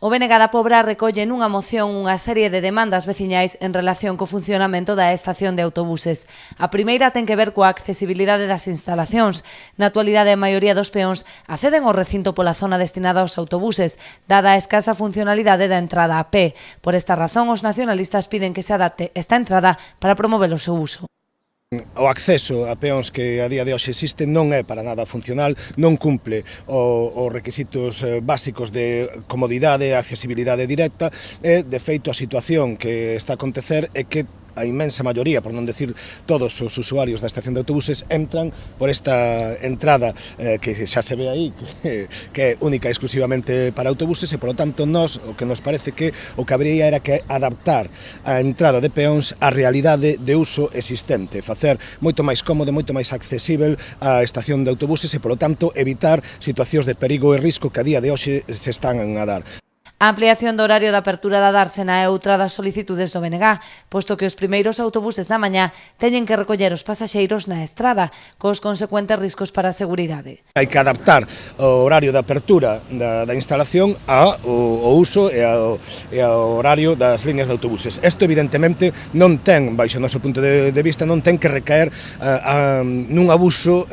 O BNG da Pobra recolle nunha moción unha serie de demandas veciñais en relación co funcionamento da estación de autobuses. A primeira ten que ver coa accesibilidade das instalacións. Na actualidade, a maioría dos peóns acceden ao recinto pola zona destinada aos autobuses, dada a escasa funcionalidade da entrada a pé. Por esta razón, os nacionalistas piden que se adapte esta entrada para promover o seu uso. O acceso a peóns que a día de hoxe existe non é para nada funcional, non cumple os requisitos básicos de comodidade e accesibilidade directa e, de feito, a situación que está a acontecer é que a inmensa maioría, por non decir todos os usuarios da estación de autobuses, entran por esta entrada que xa se ve aí, que é única e exclusivamente para autobuses e, por lo tanto, o que nos parece que o que habría era que adaptar a entrada de peóns á realidade de uso existente, facer moito máis cómodo, moito máis accesível a estación de autobuses e, por lo tanto, evitar situacións de perigo e risco que a día de hoxe se están a dar. A ampliación do horario de apertura da dársena é outra das solicitudes do BNG, posto que os primeiros autobuses da mañá teñen que recoller os pasaxeiros na estrada, cos consecuentes riscos para a seguridade. Hai que adaptar o horario de apertura da instalación ao uso e ao horario das liñas de autobuses. Isto, evidentemente, non ten, baixo o noso punto de vista, non ten que recaer nun abuso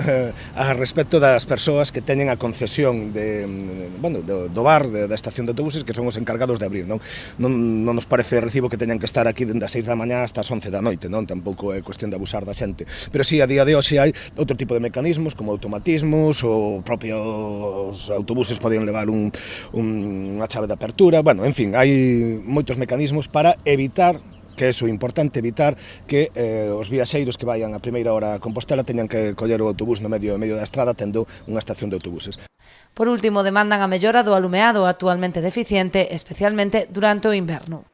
a respecto das persoas que teñen a concesión do bar, da estación de autobuses, que son os encargados de abrir, non nos parece recibo que teñan que estar aquí dende as 6 da mañá hasta as 11 da noite, non? Tampouco é cuestión de abusar da xente. Pero si, a día de hoxe hai outro tipo de mecanismos, como automatismos, ou propios autobuses podían levar unha chave de apertura, bueno, en fin, hai moitos mecanismos para evitar que é o importante, evitar que os viaxeiros que vayan a primeira hora a Compostela teñan que coller o autobús no medio da estrada tendo unha estación de autobuses. Por último, demandan a mellora do alumeado actualmente deficiente, especialmente durante o inverno.